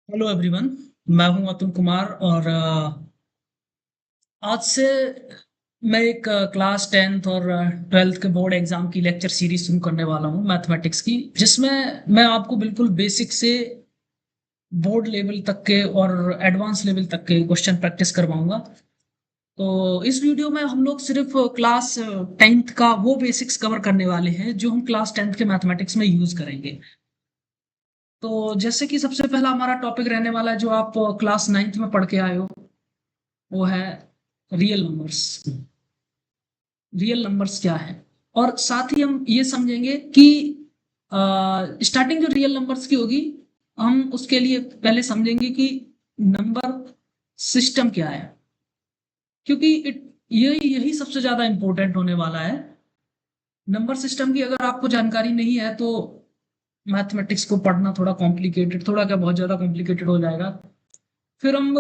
Hello everyone. मैं हूं अतुल कुमार और आज से मैं एक क्लास 10th और 12th के बोर्ड एग्जाम की लेक्चर सीरीज शुरू करने वाला हूं मैथमेटिक्स की, जिसमें मैं आपको बिल्कुल बेसिक से बोर्ड लेवल तक के और एडवांस लेवल तक के क्वेश्चन प्रैक्टिस करवाऊंगा। तो इस वीडियो में हम लोग सिर्फ क्लास 10th का वो बेसिक्स कवर करने वाले हैं जो हम क्लास 10th के मैथमेटिक्स में यूज करेंगे। तो जैसे कि सबसे पहला हमारा टॉपिक रहने वाला है जो आप क्लास 9th में पढ़ के आए हो, वो है रियल नंबर्स। रियल नंबर्स क्या है, और साथ ही हम ये समझेंगे कि स्टार्टिंग जो रियल नंबर्स की होगी, हम उसके लिए पहले समझेंगे कि नंबर सिस्टम क्या है, क्योंकि यही यही सबसे ज्यादा इंपॉर्टेंट होने वाला है। नंबर सिस्टम की अगर आपको जानकारी नहीं है तो मैथमेटिक्स को पढ़ना थोड़ा कॉम्प्लिकेटेड, थोड़ा क्या बहुत ज्यादा कॉम्प्लिकेटेड हो जाएगा। फिर हम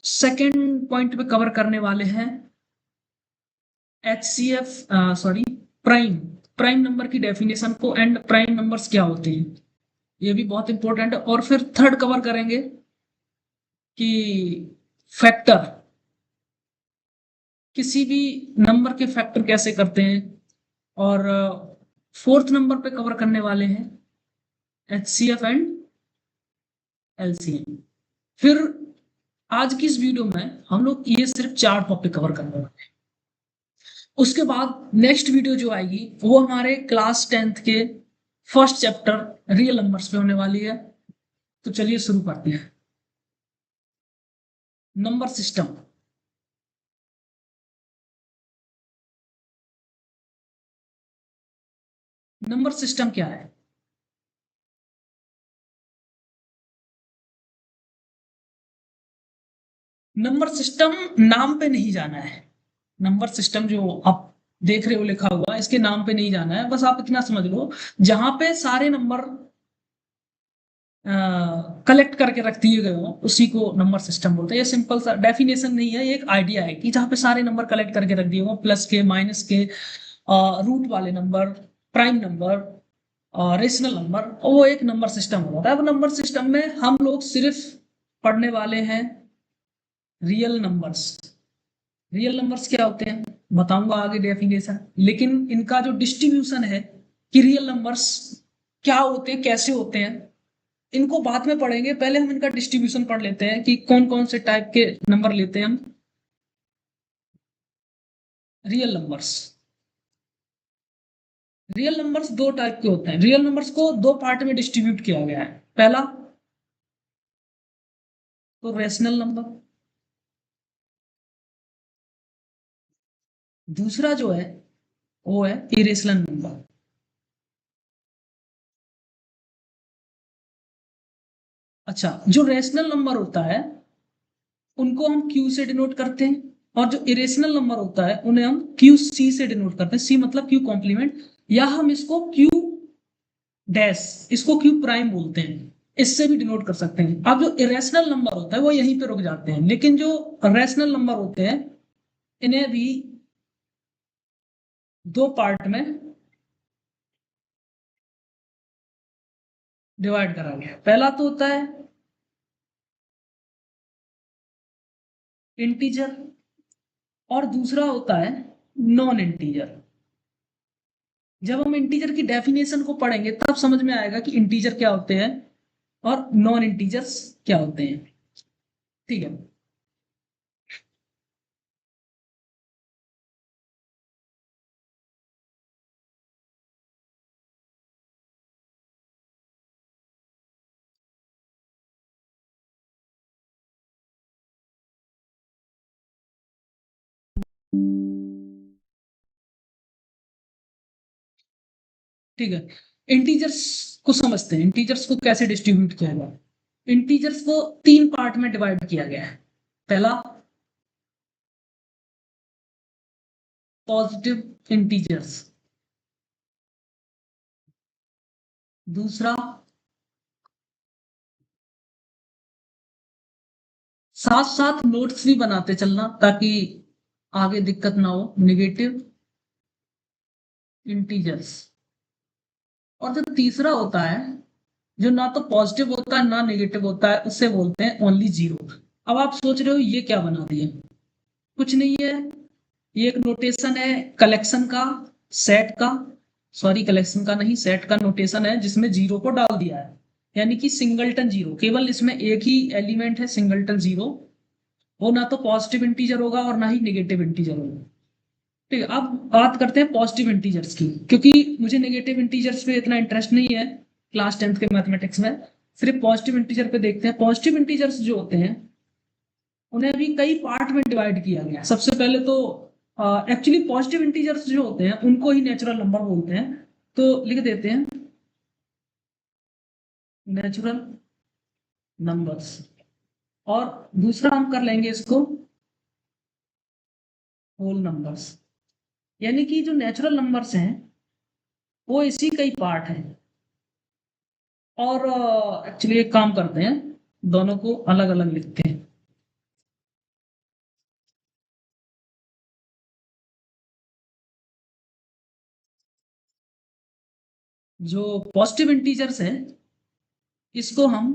सेकेंड पॉइंट पे कवर करने वाले हैं HCF, sorry, prime prime number की डेफिनेशन को एंड प्राइम नंबर्स क्या होते हैं, ये भी बहुत इंपॉर्टेंट है। और फिर थर्ड कवर करेंगे कि फैक्टर, किसी भी नंबर के फैक्टर कैसे करते हैं। और फोर्थ नंबर पे कवर करने वाले हैं HCF एंड LCM। फिर आज की इस वीडियो में हम लोग ये सिर्फ चार टॉपिक कवर करने वाले हैं। उसके बाद नेक्स्ट वीडियो जो आएगी वो हमारे क्लास 10th के फर्स्ट चैप्टर रियल नंबर्स पे होने वाली है। तो चलिए शुरू करते हैं। Number system. नंबर सिस्टम क्या है? नंबर सिस्टम नाम पे नहीं जाना है। नंबर सिस्टम जो आप देख रहे हो लिखा हुआ, इसके नाम पे नहीं जाना है, बस आप इतना समझ लो, जहां पे सारे नंबर कलेक्ट करके रख दिए गए हो उसी को नंबर सिस्टम बोलते हैं। ये सिंपल सा डेफिनेशन नहीं है, ये एक आइडिया है कि जहां पे सारे नंबर कलेक्ट करके रख दिए हो, प्लस के माइनस के रूट वाले number, prime number, rational number, और वो एक नंबर सिस्टम हो जाता है। अब नंबर सिस्टम में हम लोग सिर्फ पढ़ने वाले हैं रियल नंबर्स। रियल नंबर्स क्या होते हैं बताऊंगा आगे डेफिनेशन, लेकिन इनका जो डिस्ट्रीब्यूशन है कि रियल नंबर्स क्या होते हैं, कैसे होते हैं, इनको बाद में पढ़ेंगे। पहले हम इनका डिस्ट्रीब्यूशन पढ़ लेते हैं कि कौन कौन से टाइप के नंबर लेते हैं हम। रियल नंबर्स, रियल नंबर्स दो टाइप के होते हैं। रियल नंबर्स को दो पार्ट में डिस्ट्रीब्यूट किया गया है। पहला तो रेशनल नंबर, दूसरा जो है वो है इरेशनल नंबर। अच्छा, जो रेशनल नंबर होता है उनको हम क्यू से डिनोट करते हैं, और जो इरेशनल नंबर होता है उन्हें हम क्यू सी से डिनोट करते हैं। सी मतलब क्यू कॉम्प्लीमेंट, या हम इसको क्यू डैश, इसको क्यू प्राइम बोलते हैं, इससे भी डिनोट कर सकते हैं। अब जो इरेशनल नंबर होता है वो यहीं पे रुक जाते हैं, लेकिन जो रैशनल नंबर होते हैं इन्हें भी दो पार्ट में डिवाइड करा गया है। पहला तो होता है इंटीजर, और दूसरा होता है नॉन इंटीजर। जब हम इंटीजर की डेफिनेशन को पढ़ेंगे तब समझ में आएगा कि इंटीजर क्या होते हैं और नॉन इंटीजर्स क्या होते हैं। ठीक है। ठीक है, इंटीजर्स को समझते हैं। इंटीजर्स को कैसे डिस्ट्रीब्यूट किया गया? इंटीजर्स को तीन पार्ट में डिवाइड किया गया है। पहला पॉजिटिव इंटीजर्स, दूसरा, साथ साथ नोट्स भी बनाते चलना ताकि आगे दिक्कत ना हो, निगेटिव इंटीजर्स। और जो तीसरा होता है जो ना तो पॉजिटिव होता है ना नेगेटिव होता है, उससे बोलते हैं ओनली जीरो। अब आप सोच रहे हो ये क्या बना दिया, कुछ नहीं है, ये एक नोटेशन है कलेक्शन का, सेट का, सॉरी कलेक्शन का नहीं, सेट का नोटेशन है जिसमें जीरो को डाल दिया है, यानी कि सिंगलटन जीरो, केवल इसमें एक ही एलिमेंट है सिंगलटन जीरो। वो ना तो पॉजिटिव इंटीजर होगा और ना ही नेगेटिव इंटीजर होगा। ठीक है, अब बात करते हैं पॉजिटिव इंटीजर्स की, क्योंकि मुझे नेगेटिव इंटीजर्स पे इतना इंटरेस्ट नहीं है क्लास 10th के मैथमेटिक्स में, सिर्फ पॉजिटिव इंटीजर पे देखते हैं। पॉजिटिव इंटीजर्स जो होते हैं उन्हें भी कई पार्ट में डिवाइड किया गया है। सबसे पहले तो एक्चुअली पॉजिटिव इंटीजर्स जो होते हैं उनको ही नेचुरल नंबर बोलते हैं, तो लिख देते हैं नेचुरल नंबर्स। और दूसरा हम कर लेंगे इसको होल नंबर्स, यानी कि जो नेचुरल नंबर्स हैं वो इसी कई पार्ट हैं। और एक्चुअली एक काम करते हैं, दोनों को अलग अलग लिखते हैं। जो पॉजिटिव इंटीजर्स हैं इसको हम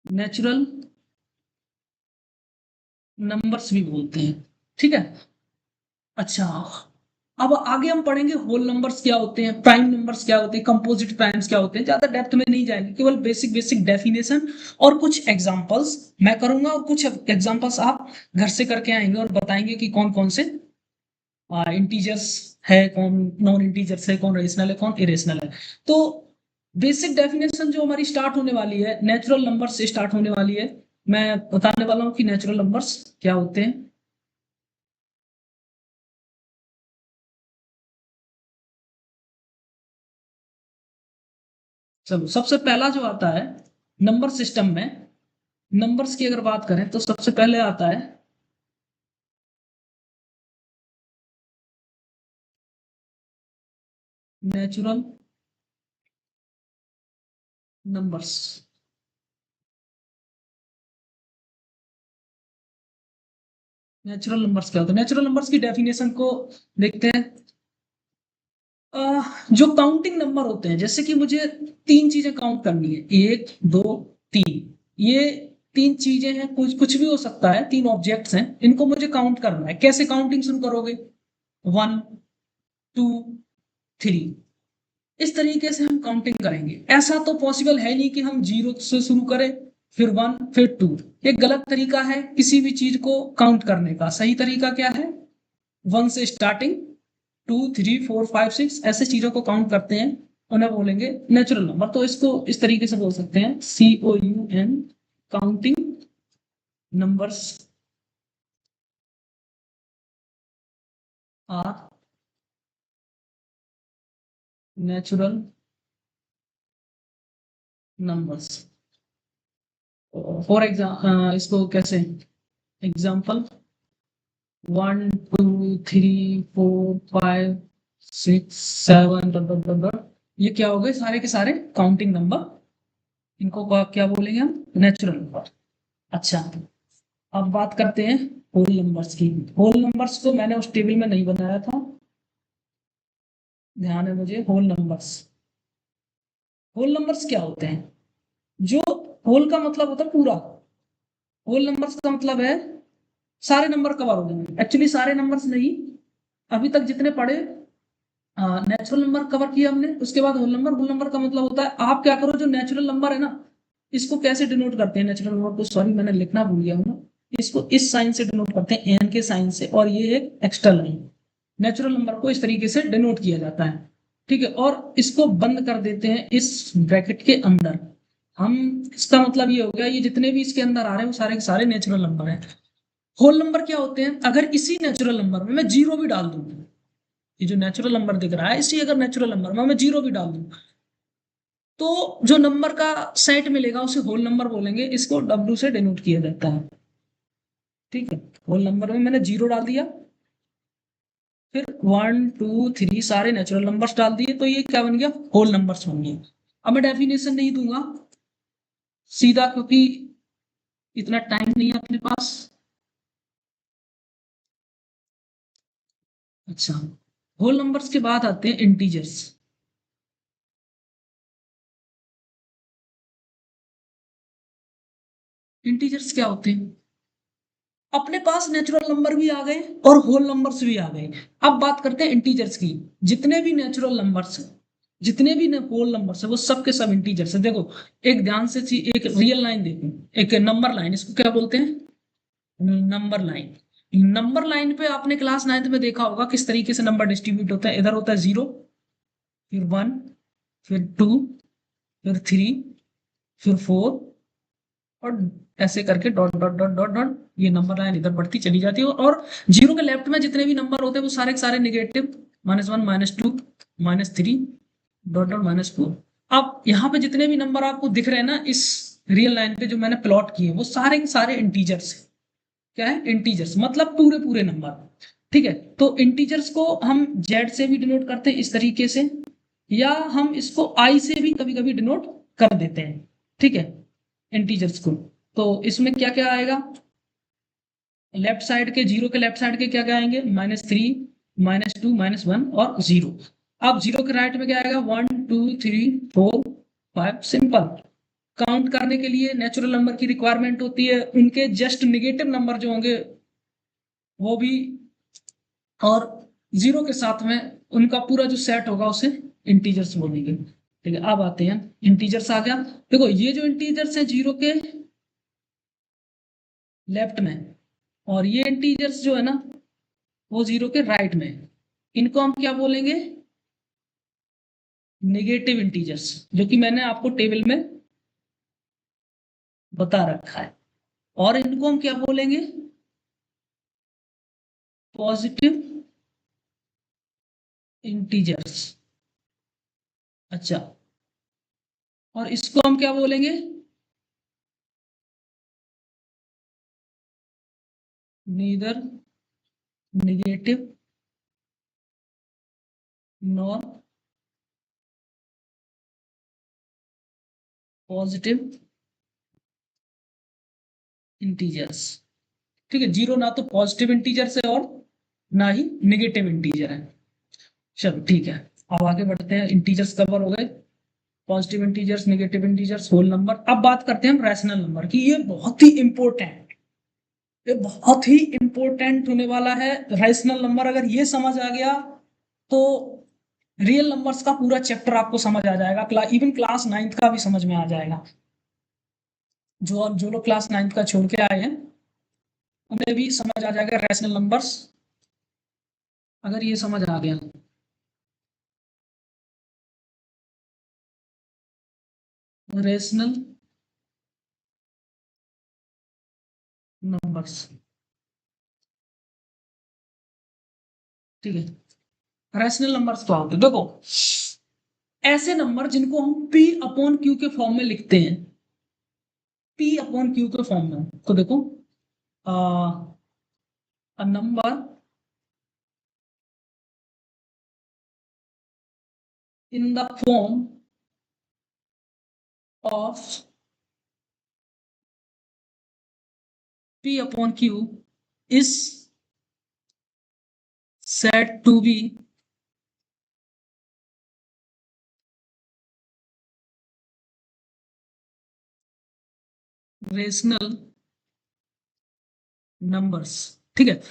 नेचुरल नंबर्स भी बोलते हैं, ठीक है। अच्छा, अब आगे हम पढ़ेंगे होल नंबर्स क्या होते हैं, प्राइम नंबर्स क्या होते हैं, कंपोजिट प्राइम्स क्या होते हैं, ज्यादा डेप्थ में नहीं जाएंगे, केवल बेसिक बेसिक डेफिनेशन और कुछ एग्जांपल्स मैं करूंगा और कुछ एग्जांपल्स आप घर से करके आएंगे और बताएंगे कि कौन कौन से इंटीजर्स है, कौन नॉन इंटीजर्स है, कौन रेशनल है, कौन इरेशनल है। तो बेसिक डेफिनेशन जो हमारी स्टार्ट होने वाली है नेचुरल नंबर से स्टार्ट होने वाली है। मैं बताने वाला हूँ कि नेचुरल नंबर्स क्या होते हैं। चलो, सबसे पहला जो आता है नंबर सिस्टम में, नंबर्स की अगर बात करें तो सबसे पहले आता है नेचुरल नंबर्स। नेचुरल नंबर्स क्या होता है, नेचुरल नंबर्स की डेफिनेशन को देखते हैं। जो काउंटिंग नंबर होते हैं, जैसे कि मुझे तीन चीजें काउंट करनी है, एक दो तीन, ये तीन चीजें हैं, कुछ कुछ भी हो सकता है, तीन ऑब्जेक्ट्स हैं, इनको मुझे काउंट करना है। कैसे काउंटिंग शुरू करोगे, वन टू थ्री, इस तरीके से हम काउंटिंग करेंगे। ऐसा तो पॉसिबल है नहीं कि हम जीरो से शुरू करें फिर वन फिर टू, ये गलत तरीका है किसी भी चीज को काउंट करने का। सही तरीका क्या है, वन से starting, two three four five six ऐसे चीजों को काउंट करते हैं, उन्हें बोलेंगे नेचुरल नंबर। तो इसको इस तरीके से बोल सकते हैं COUN, counting numbers are natural numbers. For example इसको कैसे, example one two three four five six seven, ये क्या हो गए सारे के सारे काउंटिंग नंबर, इनको क्या बोलेंगे हम, नेचुरल नंबर। अच्छा, अब बात करते हैं होल नंबर्स की। होल नंबर्स को मैंने उस टेबल में नहीं बनाया था, ध्यान है मुझे। होल नंबर्स, होल नंबर्स क्या होते हैं, जो होल का मतलब होता है पूरा, होल नंबर्स का मतलब है सारे नंबर कवर हो जाएंगे। एक्चुअली सारे नंबर्स नहीं, अभी तक जितने पढ़े नेचुरल नंबर कवर किया हमने, उसके बाद होल नंबर। होल नंबर का मतलब होता है आप क्या करो, जो नेचुरल नंबर है ना, इसको कैसे डिनोट करते हैं नेचुरल नंबर को, सॉरी मैंने लिखना भूल गया हूँ ना, इसको इस साइन से डिनोट करते हैं, एन के साइन से, और ये एक एक्स्ट्रा लाइन। नेचुरल नंबर को इस तरीके से डिनोट किया जाता है, ठीक है। और इसको बंद कर देते हैं इस ब्रैकेट के अंदर। हम, इसका मतलब ये हो गया ये जितने भी इसके अंदर आ रहे हैं वो सारे के सारे नेचुरल नंबर हैं। होल नंबर क्या होते हैं, अगर इसी नेचुरल नंबर में मैं जीरो भी डाल दूं, ये जो नेचुरल नंबर दिख रहा है इसी अगर नेचुरल नंबर में मैं जीरो भी डाल दूं, तो जो नंबर का सेट मिलेगा उसे होल नंबर बोलेंगे, इसको W से डिनोट किया जाता है, ठीक है। होल नंबर में मैंने जीरो डाल दिया, फिर वन टू थ्री सारे नेचुरल नंबर्स डाल दिए, तो ये क्या बन गया, होल नंबर्स बन गए। अब मैं डेफिनेशन नहीं दूंगा सीधा, क्योंकि इतना टाइम नहीं है अपने पास। अच्छा, होल नंबर्स के बाद आते हैं इंटीजर्स। इंटीजर्स क्या होते हैं? अपने पास नेचुरल नंबर भी आ गए और होल नंबर्स भी आ गए। अब बात करते हैं इंटीजर्स की। जितने भी नेचुरल नंबर्स हैं, जितने भी होल नंबर्स है, वो सब के सब इंटीजर्स है। देखो, एक ध्यान से एक रियल लाइन देखो, एक नंबर लाइन, इसको क्या बोलते हैं? Number line. नंबर लाइन पे आपने क्लास 9th में देखा होगा किस तरीके से नंबर डिस्ट्रीब्यूट होता है। इधर होता है 0, फिर 1, फिर 2, फिर 3, फिर 4, और ऐसे करके dot dot dot dot dot ये नंबर लाइन इधर बढ़ती चली जाती है। और जीरो के लेफ्ट में जितने भी नंबर होते हैं वो सारे के सारे निगेटिव, -1, -2, -3, डॉट डॉट -4। अब यहाँ पे जितने भी नंबर आपको दिख रहे हैं ना इस रियल लाइन पे जो मैंने प्लॉट किए, वो सारे के सारे इंटीजर्स है। क्या है? इंटीजर्स, मतलब पूरे पूरे नंबर। ठीक है, तो इंटीजर्स को हम जेड से भी डिनोट करते हैं इस तरीके से, या हम इसको आई से भी कभी कभी डिनोट कर देते हैं। ठीक है, इंटीजर्स को। तो इसमें क्या क्या आएगा? लेफ्ट साइड के, जीरो के लेफ्ट साइड के क्या क्या आएंगे? -3, -2, -1 और 0। अब जीरो के राइट में क्या आएगा? 1, 2, 3, 4, 5। सिंपल। काउंट करने के लिए नेचुरल नंबर की रिक्वायरमेंट होती है, उनके जस्ट निगेटिव नंबर जो होंगे वो भी, और जीरो के साथ में उनका पूरा जो सेट होगा उसे इंटीजर्स बोलेंगे। ठीक है, अब आते हैं, इंटीजर्स आ गया। देखो, ये जो इंटीजर्स है जीरो के लेफ्ट में, और ये इंटीजर्स जो है ना वो जीरो के राइट में, इनको हम क्या बोलेंगे? नेगेटिव इंटीजर्स, जो कि मैंने आपको टेबल में बता रखा है। और इनको हम क्या बोलेंगे? Positive integers. अच्छा, और इसको हम क्या बोलेंगे? Neither negative nor positive integers. ठीक है, जीरो ना तो पॉजिटिव इंटीजर्स है और ना ही नेगेटिव इंटीजर है। चलो ठीक है, अब आगे बढ़ते हैं। इंटीजर्स कवर हो गए, positive integers, negative integers, whole number. अब बात करते हैं हम रैशनल नंबर की। ये बहुत ही इंपॉर्टेंट, ये बहुत ही इंपॉर्टेंट होने वाला है। रैशनल नंबर अगर ये समझ आ गया तो रियल नंबर्स का पूरा चैप्टर आपको समझ आ जाएगा। इवन क्लास 9th का भी समझ में आ जाएगा। जो जो लोग क्लास 9th का छोड़ के आए हैं उन्हें भी समझ आ जाएगा रैशनल नंबर्स, अगर ये समझ आ गया। Rational numbers. ठीक है, रैशनल नंबर्स क्या होते हैं? देखो, ऐसे नंबर जिनको हम पी अपॉन क्यू के फॉर्म में लिखते हैं, पी अपॉन क्यू के फॉर्म में। तो देखो, a number in the form of P upon Q is said to be rational numbers। ठीक है,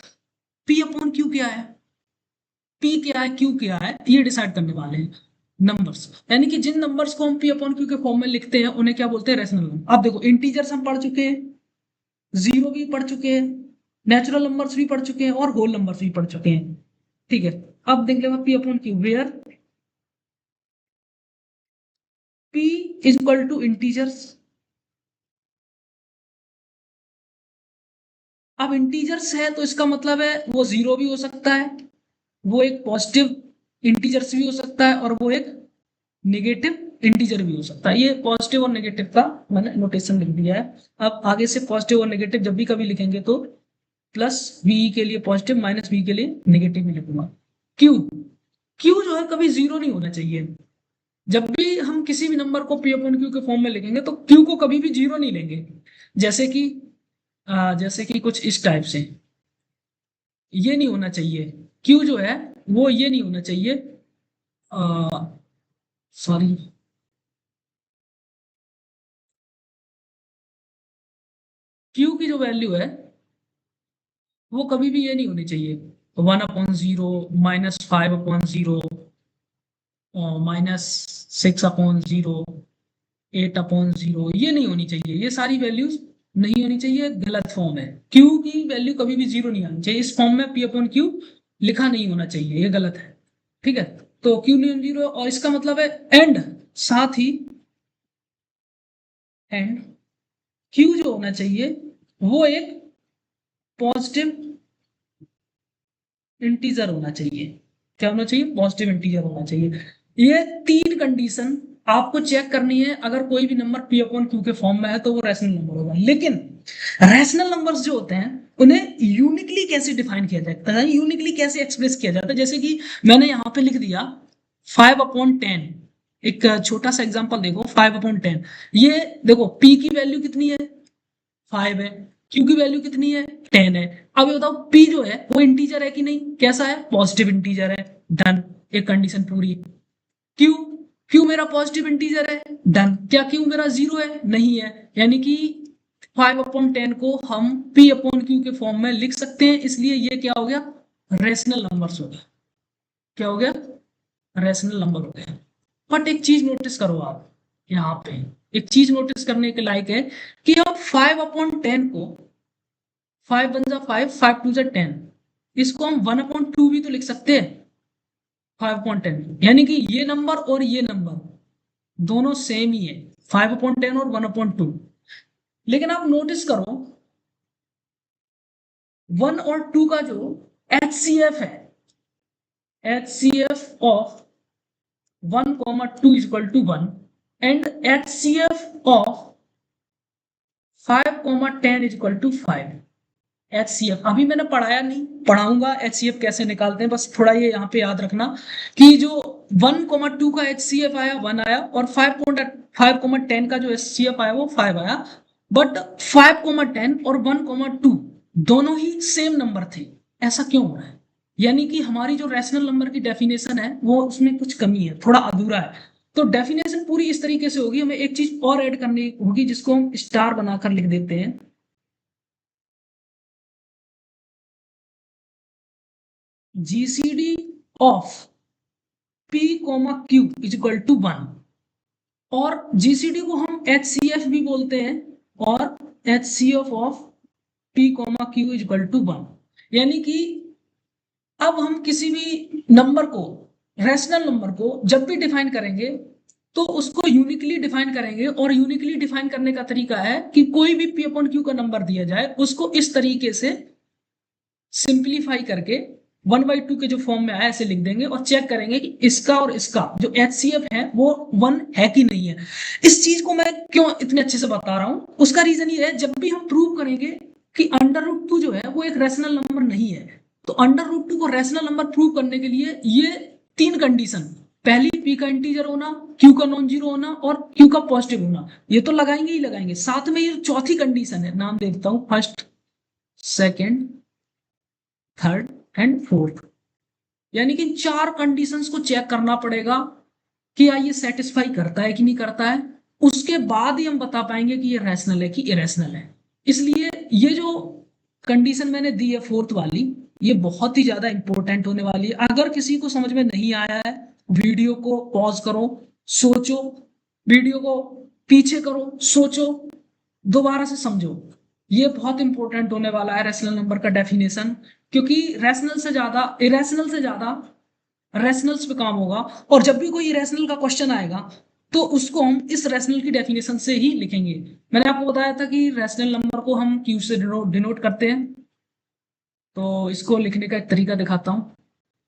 P अपॉन Q क्या है, P क्या है, Q क्या है, ये डिसाइड करने वाले हैं नंबर्स। यानी कि जिन नंबर्स को हम P अपॉन Q के फॉर्म में लिखते हैं उन्हें क्या बोलते हैं? Rational number. अब देखो, इंटीजर्स हम पढ़ चुके हैं, जीरो भी पढ़ चुके हैं, नेचुरल नंबर्स भी पढ़ चुके हैं और होल नंबर्स भी पढ़ चुके हैं। ठीक है, अब देख लेंगे P upon Q where P is equal to integers. अब इंटीजर्स है तो इसका मतलब है वो जीरो भी हो सकता है, वो एक पॉजिटिव इंटीजर्स भी हो सकता है, और वो एक नेगेटिव इंटीजर भी हो सकता है। ये पॉजिटिव और नेगेटिव का मैंने नोटेशन लिख दिया है। अब आगे से पॉजिटिव और नेगेटिव जब भी कभी लिखेंगे तो प्लस वी के लिए पॉजिटिव, माइनस वी के लिए नेगेटिव भी लिखूंगा। क्यू, क्यू जो है कभी जीरो नहीं होना चाहिए। जब भी हम किसी भी नंबर को पी अपॉन क्यू के फॉर्म में लिखेंगे तो क्यू को कभी भी जीरो नहीं लेंगे। जैसे कि जैसे कि कुछ इस टाइप से, ये नहीं होना चाहिए। क्यू जो है वो ये नहीं होना चाहिए, सॉरी, क्यू की जो वैल्यू है वो कभी भी ये नहीं होनी चाहिए 1/0, -5/0, -6/0, 8/0, ये नहीं होनी चाहिए। ये सारी वैल्यूज नहीं होनी चाहिए, गलत फॉर्म है। क्यू की वैल्यू कभी भी 0 नहीं आनी चाहिए। इस फॉर्म में P/Q लिखा नहीं होना चाहिए, ये गलत है। ठीक है, तो क्यू नहीं 0 और इसका मतलब है एंड, साथ ही एंड क्यू जो होना चाहिए वो एक पॉजिटिव इंटीजर होना चाहिए। क्या होना चाहिए? पॉजिटिव इंटीजर होना चाहिए। ये 3 कंडीशन आपको चेक करनी है। अगर कोई भी नंबर P/Q के फॉर्म में है तो वो रैशनल नंबर होगा। लेकिन रैशनल नंबर्स जो होते हैं उन्हें यूनिकली कैसे डिफाइन किया जाता है, यूनिकली कैसे एक्सप्रेस किया जाता है, जैसे कि मैंने यहाँ पे लिख दिया 5/10। एक छोटा सा एग्जांपल देखो, 5/10। ये देखो P की वैल्यू कितनी है? 5 है। Q की वैल्यू कितनी है? 10 है। अब ये बताओ P जो है वो इंटीजर है कि नहीं? कैसा है? पॉजिटिव इंटीजर है। डन, एक कंडीशन पूरी। Q, Q मेरा पॉजिटिव इंटीजर है। डन। क्या Q मेरा 0 है? नहीं है। यानी कि 5/10 को हम P/Q के फॉर्म में लिख सकते हैं, इसलिए ये क्या हो गया? रेशनल नंबर्स हो गया। क्या हो गया? रेशनल नंबर हो गया। बट एक चीज नोटिस करो आप यहाँ पे, एक चीज नोटिस करने के लायक है कि हम 5/10 को 5 1 5, 5 2 10, इसको हम 1/2 भी तो लिख सकते हैं 5/10। यानी कि ये नंबर और ये नंबर दोनों सेम ही है, 5/10 और 1/2। लेकिन आप नोटिस करो 1 और 2 का जो HCF है, HCF of 1, 2 is equal to 1 and HCF of 5, 10 is equal to 5। HCF अभी मैंने पढ़ाया नहीं, पढ़ाऊंगा HCF कैसे निकालते हैं, बस थोड़ा ये यहाँ पे याद रखना कि जो 1, 2 का HCF आया 1 आया, और 5, 10 का जो HCF आया वो 5 आया। बट 5, 10 और 1, 2 दोनों ही सेम नंबर थे। ऐसा क्यों हो रहा है? यानी कि हमारी जो रैशनल नंबर की डेफिनेशन है वो उसमें कुछ कमी है, थोड़ा अधूरा है। तो डेफिनेशन पूरी इस तरीके से होगी, हमें एक चीज और ऐड करनी होगी जिसको हम स्टार बनाकर लिख देते हैं। GCD of P, Q is equal to 1। और GCD को हम HCF भी बोलते हैं, और HCF of P, Q is equal to 1। यानी कि अब हम किसी भी नंबर को, रैशनल नंबर को जब भी डिफाइन करेंगे तो उसको यूनिकली डिफाइन करेंगे। और यूनिकली डिफाइन करने का तरीका है कि कोई भी P/Q का नंबर दिया जाए उसको इस तरीके से सिंप्लीफाई करके 1/2 के जो फॉर्म में आया ऐसे लिख देंगे और चेक करेंगे कि इसका और इसका जो HCF है वो 1 है कि नहीं है। इस चीज को मैं क्यों इतने अच्छे से बता रहा हूं, उसका रीजन ये है, जब भी हम प्रूव करेंगे कि √2 जो है वो एक रैशनल नंबर नहीं है, तो √2 को रैशनल नंबर प्रूव करने के लिए ये 3 कंडीशन, पहली P का इंटीजर होना, Q का नॉन जीरो होना और Q का पॉजिटिव होना, ये तो लगाएंगे ही लगाएंगे। साथ में ये चौथी कंडीशन है, नाम देता हूं, first, second, third and fourth. यानी कि 4 कंडीशंस को चेक करना पड़ेगा कि क्या ये सेटिस्फाई करता है कि नहीं करता है। उसके बाद ही हम बता पाएंगे कि ये रैशनल है कि इरेशनल है। इसलिए ये जो कंडीशन मैंने दी है फोर्थ वाली, ये बहुत ही ज्यादा इंपॉर्टेंट होने वाली है। अगर किसी को समझ में नहीं आया है, वीडियो को पॉज करो, सोचो, वीडियो को पीछे करो, सोचो, दोबारा से समझो। ये बहुत इंपॉर्टेंट होने वाला है रैशनल नंबर का डेफिनेशन, क्योंकि रैशनल से ज्यादा, इरेशनल से ज्यादा रैशनल्स पे काम होगा। और जब भी कोई इरेशनल का क्वेश्चन आएगा तो उसको हम इस रैशनल की डेफिनेशन से ही लिखेंगे। मैंने आपको बताया था कि रैशनल नंबर को हम क्यू से डिनोट करते हैं। तो इसको लिखने का एक तरीका दिखाता हूँ।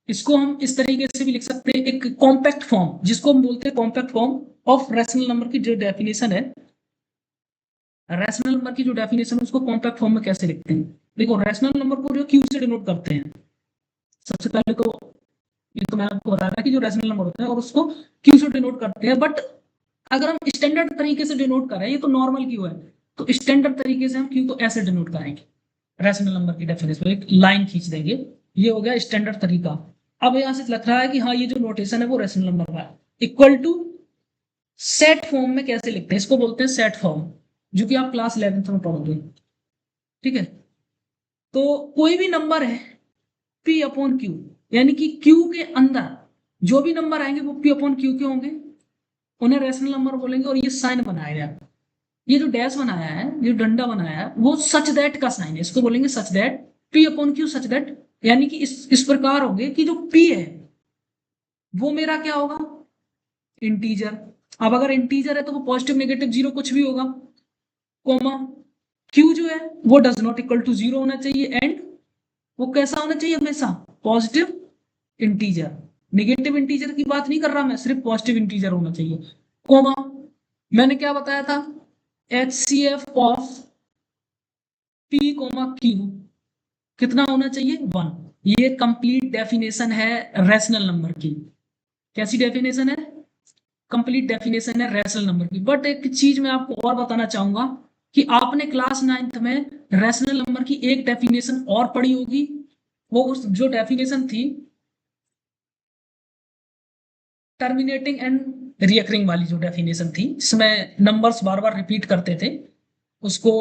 इसको हम इस तरीके से भी लिख सकते हैं, एक कॉम्पैक्ट फॉर्म, जिसको हम बोलते हैं compact form of rational number की जो डेफिनेशन है, रैशनल नंबर की जो डेफिनेशन है उसको कॉम्पैक्ट फॉर्म में कैसे लिखते हैं। देखो, रैशनल नंबर को जो क्यू से डिनोट करते हैं, सबसे पहले तो ये तो मैंने आपको बताया कि जो रैशनल नंबर होता है और उसको क्यू से डिनोट करते हैं। बट अगर हम स्टैंडर्ड तरीके से डिनोट करें, ये तो नॉर्मल क्यू है, तो स्टैंडर्ड तरीके से हम क्यू को ऐसे डिनोट करेंगे। रैशनल नंबर की डेफिनेशन एक लाइन खींच देंगे, ये हो गया स्टैंडर्ड तरीका। अब यहां से लग रहा है कि हाँ, ये जो नोटेशन है वो रैशनल नंबर का है। इक्वल टू सेट फॉर्म में कैसे लिखते हैं, इसको बोलते हैं सेट फॉर्म, जो कि आप क्लास 11th में पढ़ोगे। ठीक है। तो कोई भी नंबर है पी अपॉन क्यू, यानी कि क्यू के अंदर जो भी नंबर आएंगे वो पी अपॉन क्यू के होंगे, उन्हें रैशनल नंबर बोलेंगे। और ये साइन बनाया है, ये जो डैश बनाया है, जो डंडा बनाया है, वो सच दैट का साइन है, इसको बोलेंगे such that, P upon Q such that, यानी कि इस प्रकार होंगे कि जो पी है वो मेरा क्या होगा, इंटीजर। अब अगर इंटीजर है तो वो पॉजिटिव नेगेटिव जीरो कुछ भी होगा, कोमा क्यू जो है वो does not equal to zero होना चाहिए, एंड वो कैसा होना चाहिए हमेशा, पॉजिटिव इंटीजर। नेगेटिव इंटीजर की बात नहीं कर रहा मैं, सिर्फ पॉजिटिव इंटीजर होना चाहिए, कोमा मैंने क्या बताया था, H C F of P comma Q कितना होना चाहिए, वन। ये कंप्लीट डेफिनेशन है रैशनल नंबर की। कैसी डेफिनेशन है, कंप्लीट डेफिनेशन है रैशनल नंबर की। बट एक चीज मैं आपको और बताना चाहूंगा कि आपने क्लास 9th में रैशनल नंबर की एक डेफिनेशन और पढ़ी होगी, वो उस जो डेफिनेशन थी टर्मिनेटिंग एंड रियकरिंग वाली, जो डेफिनेशन थी जिसमें नंबर्स बार बार रिपीट करते थे, उसको,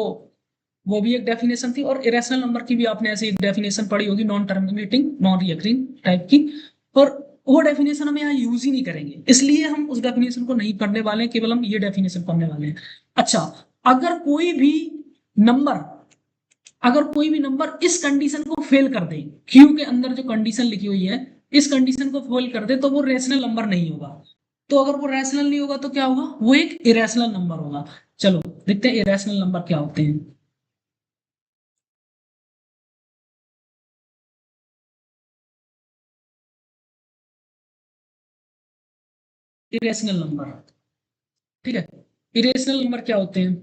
वो भी एक डेफिनेशन थी। और इरेशनल नंबर की भी आपने ऐसे एक डेफिनेशन पढ़ी होगी, नॉन टर्मिनेटिंग नॉन रियकरिंग टाइप की। और वो डेफिनेशन हम यहाँ यूज ही नहीं करेंगे, इसलिए हम उस डेफिनेशन को नहीं पढ़ने वाले हैं, केवल हम ये डेफिनेशन पढ़ने वाले हैं। अच्छा, अगर कोई भी नंबर अगर कोई भी नंबर इस कंडीशन को फेल कर दे, क्यू के अंदर जो कंडीशन लिखी हुई है, इस कंडीशन को फेल कर दे, तो वो रेशनल नंबर नहीं होगा। तो अगर वो रैशनल नहीं होगा तो क्या होगा, वो एक इरेशनल नंबर होगा। चलो देखते हैं इरेशनल नंबर क्या होते हैं। इरेशनल नंबर, ठीक है। इरेशनल नंबर क्या होते हैं,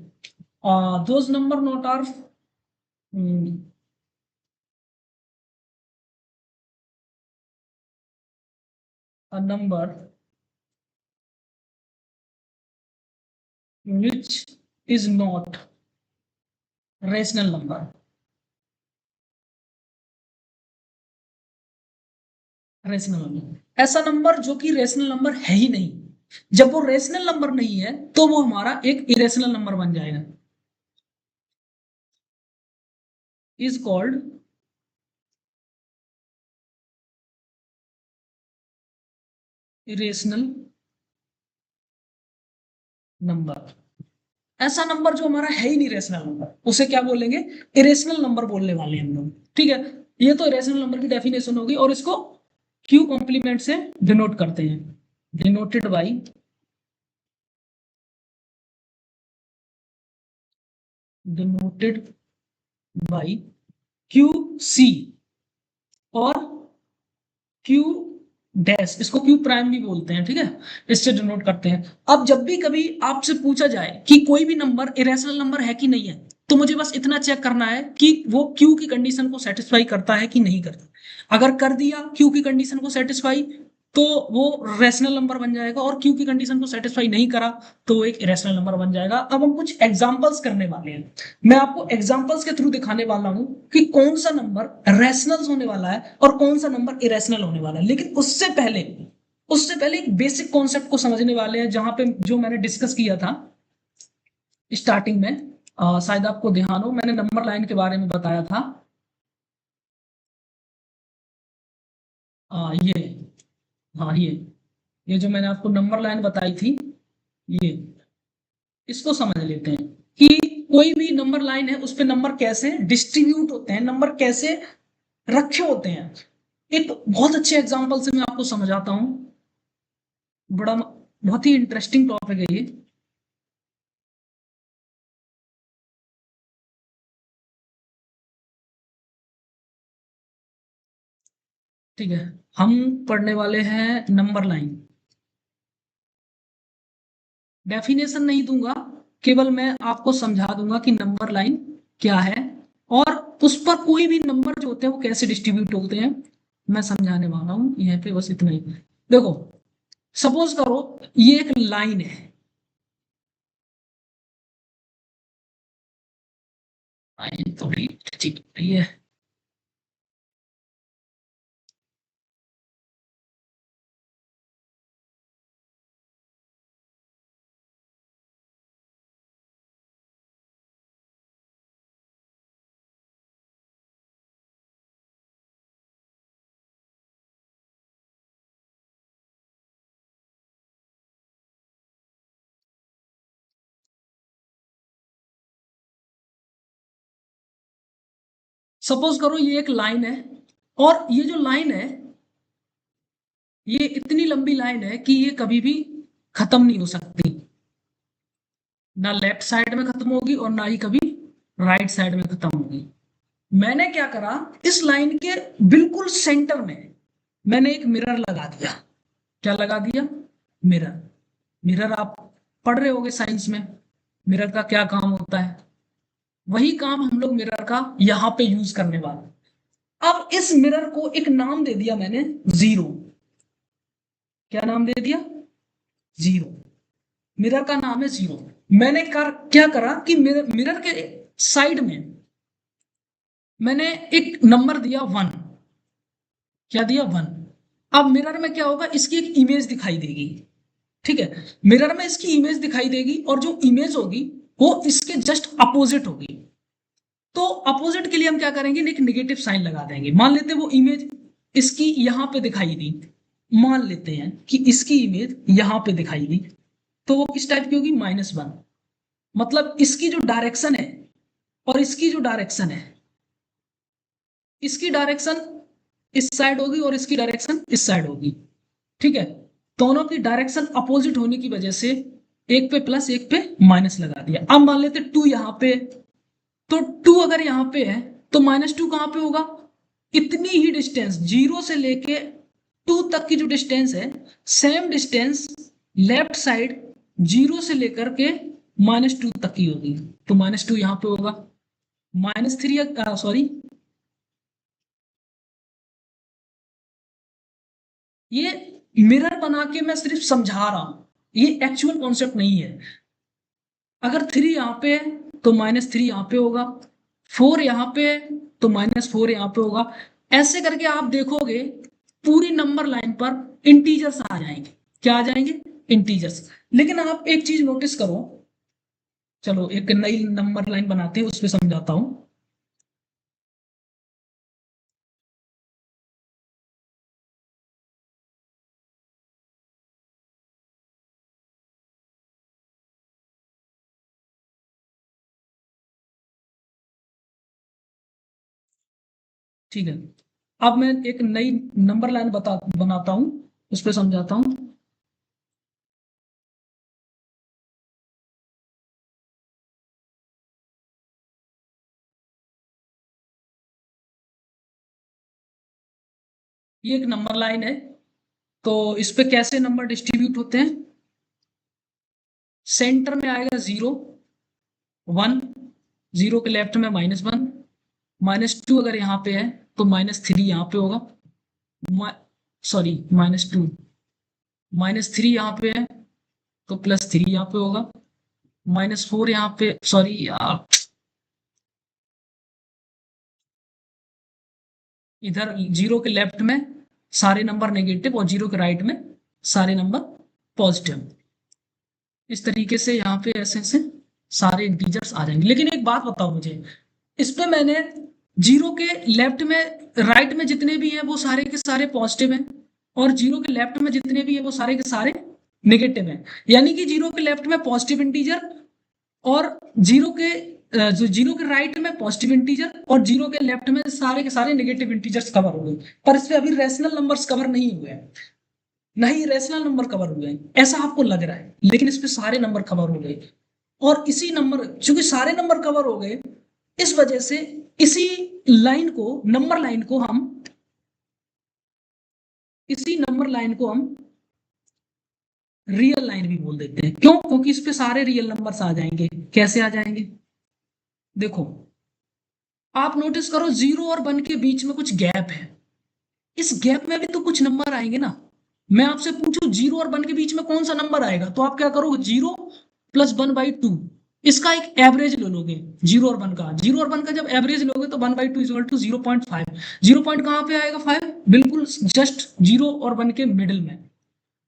those number not are a number which is not rational number। Rational number ऐसा नंबर जो कि रेशनल नंबर है ही नहीं। जब वो रेशनल नंबर नहीं है तो वो हमारा एक इरेशनल नंबर बन जाएगा, इज कॉल्ड इरेशनल नंबर। ऐसा नंबर जो हमारा है ही नहीं रेशनल नंबर, उसे क्या बोलेंगे, इरेशनल नंबर बोलने वाले हैं हम लोग, ठीक है। ये तो इरेशनल नंबर की डेफिनेशन होगी, और इसको क्यू कॉम्प्लीमेंट से डिनोट करते हैं, denoted by denoted by Q C और क्यू डैश, इसको क्यू प्राइम भी बोलते हैं, ठीक है, इससे डिनोट करते हैं। अब जब भी कभी आपसे पूछा जाए कि कोई भी नंबर इरेशनल नंबर है कि नहीं है, तो मुझे बस इतना चेक करना है कि वो क्यू की कंडीशन को सेटिस्फाई करता है कि नहीं करता। अगर कर दिया क्यू की कंडीशन को सेटिस्फाई, तो वो रैशनल नंबर बन जाएगा, और क्यू की कंडीशन को सेटिस्फाई नहीं करा तो वो एक इरेशनल नंबर बन जाएगा। अब हम कुछ एग्जांपल्स करने वाले हैं, मैं आपको एग्जांपल्स के थ्रू दिखाने वाला हूं कि कौन सा नंबर रैशनल होने वाला है और कौन सा नंबर इरेशनल होने वाला है। लेकिन उससे पहले एक बेसिक कॉन्सेप्ट को समझने वाले हैं, जहां पे जो मैंने डिस्कस किया था स्टार्टिंग में, शायद आपको ध्यान हो, मैंने नंबर लाइन के बारे में बताया था। ये, हाँ ये जो मैंने आपको नंबर लाइन बताई थी, ये, इसको समझ लेते हैं कि कोई भी नंबर लाइन है उस पे नंबर कैसे डिस्ट्रीब्यूट होते हैं, नंबर कैसे रखे होते हैं। एक बहुत अच्छे एग्जांपल से मैं आपको समझाता हूँ, बड़ा बहुत ही इंटरेस्टिंग टॉपिक है ये। ठीक है, हम पढ़ने वाले हैं नंबर लाइन। डेफिनेशन नहीं दूंगा, केवल मैं आपको समझा दूंगा कि नंबर लाइन क्या है, और उस पर कोई भी नंबर जो होते हैं वो कैसे डिस्ट्रीब्यूट होते हैं, मैं समझाने वाला हूँ यहाँ पे, बस इतना ही। देखो, सपोज करो ये एक लाइन है, लाइन थोड़ी ठीक है। सपोज करो ये एक लाइन है, और ये जो लाइन है ये इतनी लंबी लाइन है कि ये कभी भी खत्म नहीं हो सकती, ना लेफ्ट साइड में खत्म होगी और ना ही कभी राइट साइड में खत्म होगी। मैंने क्या करा, इस लाइन के बिल्कुल सेंटर में मैंने एक मिरर लगा दिया। क्या लगा दिया? मिरर। मिरर आप पढ़ रहे होगे साइंस में, मिरर का क्या काम होता है, वही काम हम लोग मिरर का यहां पे यूज करने वाले हैं। अब इस मिरर को एक नाम दे दिया मैंने, जीरो। क्या नाम दे दिया? जीरो। मिरर का नाम है जीरो। मैंने क्या करा कि मिरर के साइड में मैंने एक नंबर दिया 1। क्या दिया? 1। अब मिरर में क्या होगा, इसकी एक इमेज दिखाई देगी। ठीक है, मिरर में इसकी इमेज दिखाई देगी, और जो इमेज होगी वो इसके जस्ट अपोजिट होगी। तो अपोजिट के लिए हम क्या करेंगे, एक नेगेटिव साइन लगा देंगे। मान लेते हैं वो इमेज इसकी यहां पे दिखाई दी, मान लेते हैं कि इसकी इमेज यहां पे दिखाई दी, तो वो किस टाइप की होगी? -1। मतलब इसकी जो डायरेक्शन है और इसकी जो डायरेक्शन है, इसकी डायरेक्शन इस साइड होगी और इसकी डायरेक्शन इस साइड होगी। ठीक है, दोनों की डायरेक्शन अपोजिट होने की वजह से एक पे प्लस एक पे माइनस लगा दिया। अब मान लेते 2 यहां पे, तो 2 अगर यहां पे है तो -2 कहां पे होगा? इतनी ही डिस्टेंस, 0 से लेके 2 तक की जो डिस्टेंस है, सेम डिस्टेंस लेफ्ट साइड 0 से लेकर के -2 तक की होगी। तो -2 यहां पे होगा, -3 सॉरी, ये मिरर बना के मैं सिर्फ समझा रहा हूं, ये एक्चुअल कॉन्सेप्ट नहीं है। अगर 3 यहां पे है तो -3 यहां पे होगा, 4 यहां पे है तो -4 यहां पे होगा। ऐसे करके आप देखोगे पूरी नंबर लाइन पर इंटीजर्स आ जाएंगे। क्या आ जाएंगे? इंटीजर्स। लेकिन आप एक चीज नोटिस करो, चलो एक नई नंबर लाइन बनाते हैं, उस पर समझाता हूं। ठीक है, अब मैं एक नई नंबर लाइन बनाता हूं, उस पर समझाता हूं। ये एक नंबर लाइन है, तो इस पे कैसे नंबर डिस्ट्रीब्यूट होते हैं? सेंटर में आएगा 0, 1, 0 के लेफ्ट में -1, -2 अगर यहाँ पे है तो -3 यहाँ पे होगा, सॉरी -2, -3 यहाँ पे है तो +3 यहाँ पे होगा, -4 यहाँ पे, सॉरी यार, इधर 0 के लेफ्ट में सारे नंबर नेगेटिव और 0 के राइट में सारे नंबर पॉजिटिव। इस तरीके से यहाँ पे ऐसे ऐसे सारे इंटीजर्स आ जाएंगे। लेकिन एक बात बताओ मुझे, इस पे मैंने 0 के लेफ्ट में राइट में जितने भी हैं वो सारे के सारे पॉजिटिव हैं, और 0 के लेफ्ट में जितने भी हैं वो सारे के सारे नेगेटिव हैं। यानी कि 0 के लेफ्ट में पॉजिटिव इंटीजर, और 0 के जो 0 के राइट में पॉजिटिव इंटीजर, और 0 के लेफ्ट में सारे के सारे नेगेटिव इंटीजर्स कवर हो गए। पर इस पे अभी रेशनल नंबर्स कवर नहीं हुए हैं, नहीं रेशनल नंबर कवर हुए हैं, ऐसा आपको लग रहा है, लेकिन इस पे सारे नंबर कवर हो गए। और इसी नंबर, चूंकि सारे नंबर कवर हो गए, इस वजह से इसी लाइन को, नंबर लाइन को हम, इसी नंबर लाइन को हम रियल लाइन भी बोल देते हैं। क्यों? क्योंकि इस पे सारे रियल नंबर्स आ जाएंगे। कैसे आ जाएंगे? देखो, आप नोटिस करो 0 और 1 के बीच में कुछ गैप है, इस गैप में भी तो कुछ नंबर आएंगे ना। मैं आपसे पूछूं 0 और 1 के बीच में कौन सा नंबर आएगा, तो आप क्या करोगे? 0 + 1/2, इसका एक एवरेज ले लोगे। 0 और 1 का, 0 और 1 का जब एवरेज लोगे तो 1/2 = 0.5। 0 पॉइंट कहां पे आएगा? 5, बिल्कुल जस्ट 0 और 1 के मिडिल में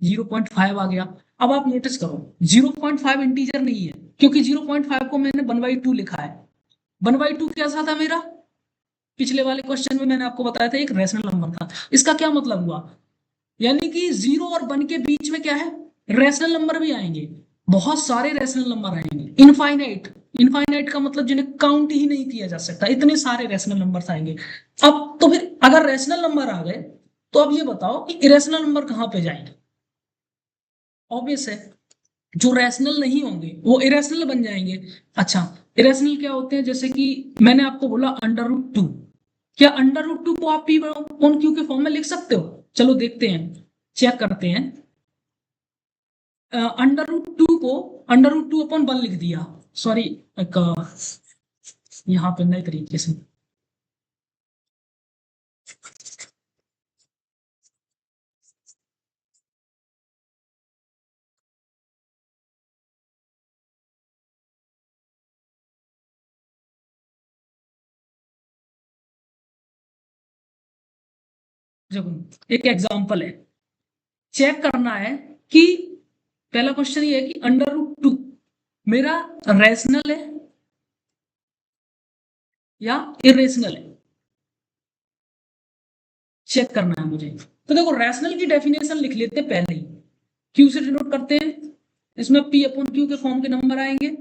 0.5 आ गया। अब आप नोटिस करो 0.5 इंटीजर नहीं है, क्योंकि 0.5 को मैंने 1/2 लिखा है। 1/2 कैसा था मेरा? पिछले वाले क्वेश्चन में मैंने आपको बताया था एक रेशनल नंबर था। इसका क्या मतलब हुआ? यानी कि 0 और 1 के बीच में क्या है? रेशनल नंबर भी आएंगे, बहुत सारे रेशनल नंबर आएंगे, इनफाइनाइट। इनफाइनाइट का मतलब जिन्हें काउंट ही नहीं किया जा सकता, इतने सारे रैशनल नंबर्स आएंगे। अब तो फिर अगर रैशनल नंबर आ गए तो अब ये बताओ कि इरेशनल नंबर कहाँ पे जाएंगे? ऑब्वियस है, जो रैशनल नहीं होंगे वो इरेशनल बन जाएंगे। अच्छा, इरेशनल क्या होते हैं? जैसे कि मैंने आपको बोला अंडर रूट 2, क्या अंडर रूट 2 को आप पी अपॉन क्यू के फॉर्म में लिख सकते हो? चलो देखते हैं, चेक करते हैं। अंडर रूट 2 को अंडर रूट 2 अपॉन 1 लिख दिया, सॉरी, एक यहाँ पे नए तरीके से। देखो एक एग्जांपल है, चेक करना है कि पहला क्वेश्चन ये है कि अंडर रूट 2 मेरा रैशनल है या इरेशनल है, चेक करना है मुझे। तो देखो रैशनल की डेफिनेशन लिख लेते हैं पहले ही, क्यू से डिनोट करते हैं, इसमें पी अपॉन क्यू के फॉर्म के नंबर आएंगे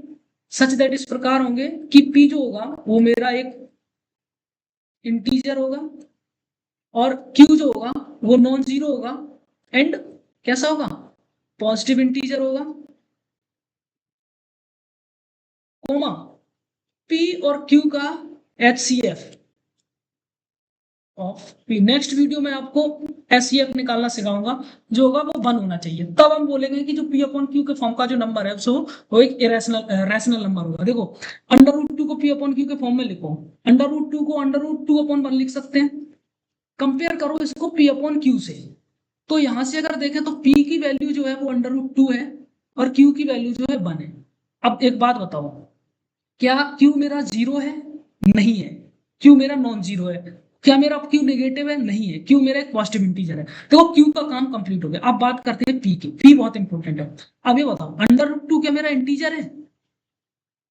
सच दैट इस प्रकार होंगे कि पी जो होगा वो मेरा एक इंटीजर होगा और क्यू जो होगा वो नॉन जीरो होगा एंड कैसा होगा? पॉजिटिव इंटीजर होगा, कोमा पी और क्यू का HCF of P. Next video में आपको एचसीएफ निकालना सिखाऊंगा, जो होगा वो 1 होना चाहिए, तब हम बोलेंगे कि जो पी अपॉन क्यू के फॉर्म का जो नंबर है सो वो एक इरेशनल रैशनल नंबर होगा। देखो अंडर रूट 2 को पी अपॉन क्यू के फॉर्म में लिखो, अंडर रूट 2 को अंडर रूट 2 अपॉन 1 लिख सकते हैं। कंपेयर करो इसको पी अपॉन क्यू से, तो यहां से अगर देखें तो पी की वैल्यू जो है वो अंडर रूट 2 है और क्यू की वैल्यू जो है 1 है। अब एक बात बताओ, क्या क्यू मेरा जीरो है? नहीं है। क्यू मेरा नॉन जीरो है। क्या मेरा क्यू नेगेटिव है? नहीं है। क्यू मेरा एक पॉजिटिव इंटीजर है। तो क्यू का काम कंप्लीट हो गया। अब बात करते हैं पी की, पी बहुत इंपॉर्टेंट है। अब ये बताओ अंडर रूट 2 क्या मेरा इंटीजर है?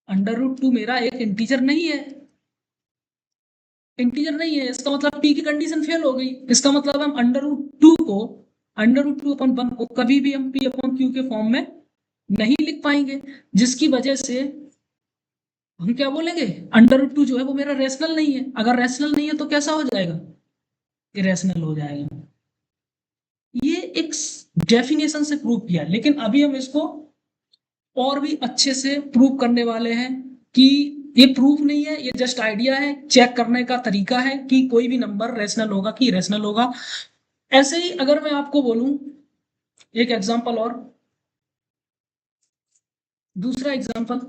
अंडर रूट 2 मेरा एक इंटीजर नहीं है, इंटीजर नहीं है, इसका मतलब पी की कंडीशन फेल हो गई। इसका मतलब हम अंडर रूट टू अपन 1 को कभी भी हम पी अपॉन क्यू के फॉर्म में नहीं लिख पाएंगे, जिसकी वजह से हम क्या बोलेंगे? अंडर रूट 2 जो है वो मेरा रेशनल नहीं है। अगर रेशनल नहीं है तो कैसा हो जाएगा? इरेशनल हो जाएगा। ये एक डेफिनेशन से प्रूव किया, लेकिन अभी हम इसको और भी अच्छे से प्रूव करने वाले हैं कि ये प्रूफ नहीं है, ये जस्ट आइडिया है, चेक करने का तरीका है कि कोई भी नंबर रेशनल होगा कि इरेशनल होगा। ऐसे ही अगर मैं आपको बोलूं एक एग्जांपल और, दूसरा एग्जांपल,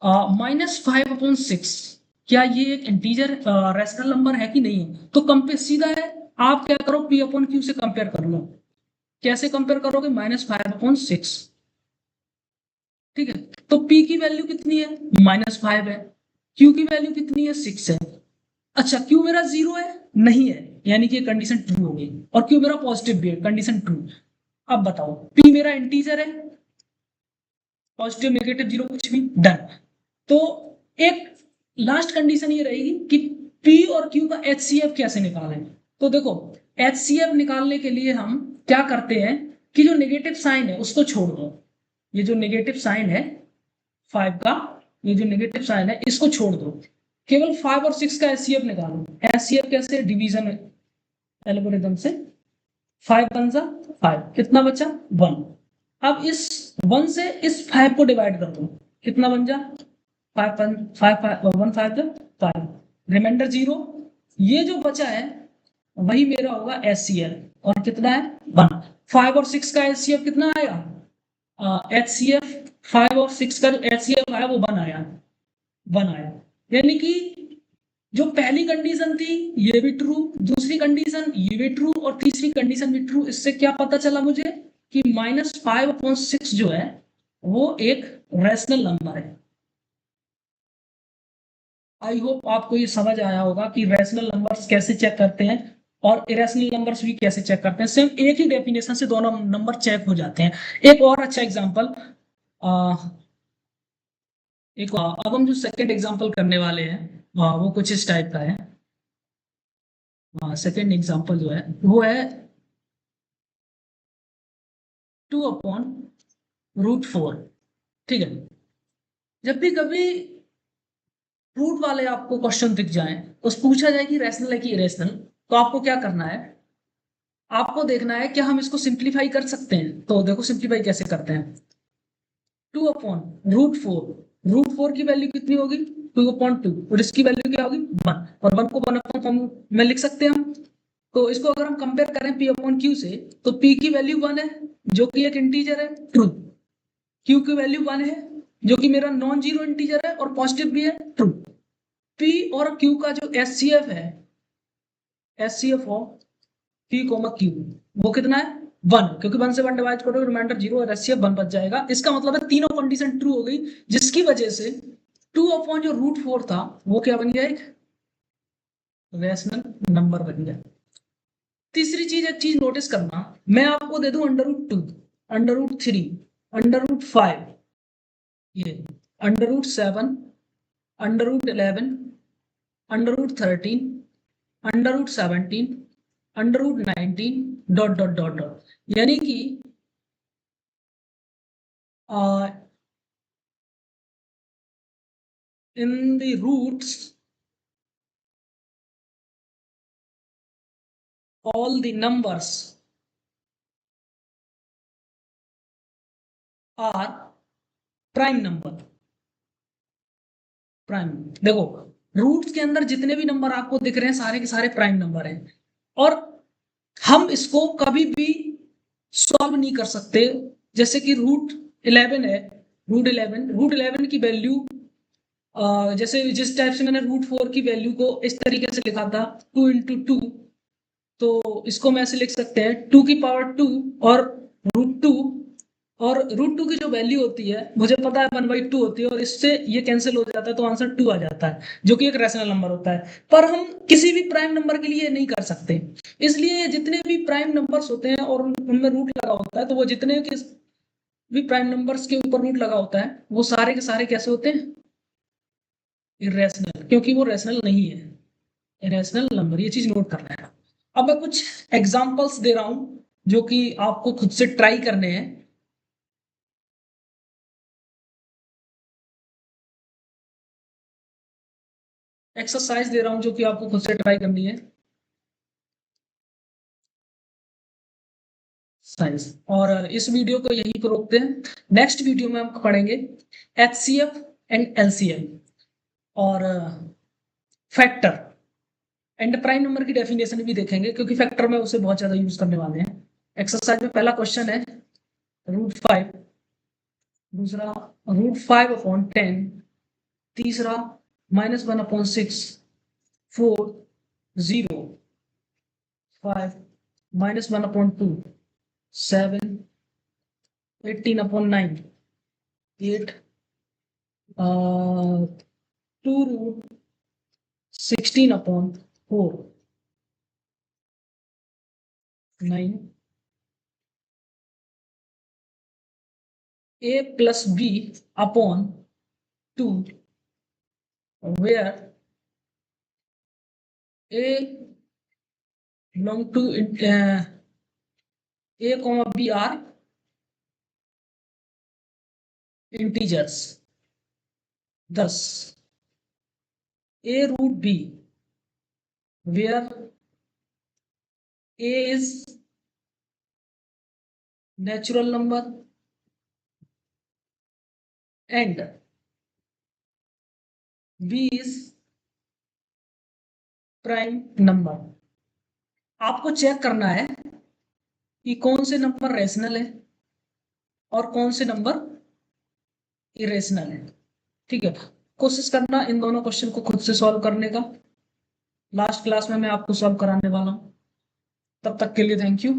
-5/6, क्या ये एक इंटीजर रेशनल नंबर है कि नहीं है? तो कंपेयर सीधा है, आप क्या करो पी अपॉन क्यू से कंपेयर कर लो। कैसे कंपेयर करोगे? -5/6, ठीक है। तो पी की वैल्यू कितनी है? -5 है। क्यू की वैल्यू कितनी है? 6 है। अच्छा, क्यू मेरा जीरो है? नहीं है, यानी कि कंडीशन ट्रू हो गई। और क्यू मेरा पॉजिटिव भी है, कंडीशन ट्रू। अब बताओ पी मेरा इंटीजर है, पॉजिटिव नेगेटिव जीरो कुछ भी, डन। तो एक लास्ट कंडीशन ये रहेगी कि पी और क्यू का एचसीएफ कैसे निकालें। तो देखो एचसीएफ निकालने के लिए हम क्या करते हैं कि जो नेगेटिव साइन है उसको छोड़ दो, ये जो नेगेटिव साइन है 5 का, ये जो नेगेटिव साइन है इसको छोड़ दो, केवल 5 और 6 का एचसीएफ निकालो। एचसीएफ कैसे? डिवीजन एल्गोरिथम से, 5 वन जा 5, कितना बचा? 1। अब इस 1 से इस 5 को डिवाइड कर दो, कितना बन जा? 5 1 5 5, रिमाइंडर 0। ये जो बचा है वही मेरा होगा एचसीएफ, और कितना है? 1। 5 और 6 का एचसीएफ कितना आया? एचसीएफ 5 और 6 का जो एचसीएफ आया वो 1 आया, 1 आया। यानी कि जो पहली कंडीशन थी ये भी ट्रू, दूसरी कंडीशन ये भी ट्रू और तीसरी कंडीशन भी ट्रू। इससे क्या पता चला मुझे कि -5/6 जो है वो एक रैशनल नंबर है। आई होप आपको ये समझ आया होगा कि रैशनल नंबर्स कैसे चेक करते हैं और इरेशनल नंबर्स भी कैसे चेक करते हैं। सेम एक ही डेफिनेशन से दोनों नंबर चेक हो जाते हैं। एक और अच्छा एग्जांपल, अब हम जो सेकंड एग्जांपल करने वाले हैं वो कुछ इस टाइप का है। सेकंड एग्जांपल जो है वो है 2/√4, ठीक है। जब भी कभी रूट वाले आपको क्वेश्चन दिख जाए, उस पूछा जाए कि रैशनल है कि इरेशनल, तो आपको क्या करना है, आपको देखना है क्या हम इसको सिंप्लीफाई कर सकते हैं। तो देखो सिंप्लीफाई कैसे करते हैं। 2/√4, √4 की वैल्यू कितनी होगी, 2/2, और इसकी वैल्यू क्या होगी 1, और 1 को 1 फॉर्म में लिख सकते हैं हम। तो इसको अगर हम कंपेयर करें P/Q से, तो P की वैल्यू 1 है जो कि एक इंटीजर है, ट्रू। Q की वैल्यू 1 है जो कि मेरा नॉन जीरो इंटीजर है और पॉजिटिव भी है, ट्रू। P और Q का जो HCF है, HCF हो P, Q, वो कितना है 1, क्योंकि 1 से 1 डिवाइड करो रिमाइंडर 0 और HCF 1 बच जाएगा। इसका मतलब है तीनों कंडीशन ट्रू हो गई, जिसकी वजह से 2/√4 था वो क्या बन गया, एक रैशनल नंबर बन गया। तीसरी चीज, एक चीज नोटिस करना, मैं आपको दे दूं √2, √3, √5, ये √7, √11, √13, √17, √19, डॉट डॉट डॉट डॉट, यानी कि in the roots all the numbers are prime number। Prime, देखो रूट्स के अंदर जितने भी नंबर आपको दिख रहे हैं सारे के सारे प्राइम नंबर हैं, और हम इसको कभी भी सॉल्व नहीं कर सकते। जैसे कि √11 है, √11 की वैल्यू, जैसे जिस टाइप से मैंने √4 की वैल्यू को इस तरीके से लिखा था 2 × 2, तो इसको मैं ऐसे लिख सकते हैं 2 की पावर 2 और √2, और √2 की जो वैल्यू होती है मुझे पता है 1/2 होती है, और इससे ये कैंसिल हो जाता है तो आंसर 2 आ जाता है, जो कि एक रैशनल नंबर होता है। पर हम किसी भी प्राइम नंबर के लिए नहीं कर सकते, इसलिए जितने भी प्राइम नंबर्स होते हैं और उनमें रूट लगा होता है, तो वो जितने के भी प्राइम नंबर्स के ऊपर रूट लगा होता है वो सारे के सारे कैसे होते हैं, इरेशनल, क्योंकि वो रैशनल नहीं है, इरेशनल नंबर। ये चीज नोट करना है। अब मैं कुछ एग्जांपल्स दे रहा हूं जो कि आपको खुद से ट्राई करने हैं। एक्सरसाइज दे रहा हूं जो कि आपको खुद से ट्राई करनी है, साइंस। और इस वीडियो को यहीं पर रोकते हैं। नेक्स्ट वीडियो में हम पढ़ेंगे HCF एंड LCM और फैक्टर एंड प्राइम नंबर की डेफिनेशन भी देखेंगे, क्योंकि फैक्टर में उसे बहुत ज्यादा यूज करने वाले हैं। एक्सरसाइज में पहला क्वेश्चन है √5, दूसरा √5/10, तीसरा -1/6, 4, 0, 5, -1/2, 7, 18/9, 8, 2√16/4, 9, a+b/2, where a belong to a, b are integers, thus a√b where a is natural number and b is prime number. आपको चेक करना है कि कौन से नंबर रैशनल है और कौन से नंबर इरेशनल है। ठीक है, कोशिश करना इन दोनों क्वेश्चन को खुद से सॉल्व करने का। लास्ट क्लास में मैं आपको सॉल्व कराने वाला हूँ। तब तक के लिए थैंक यू।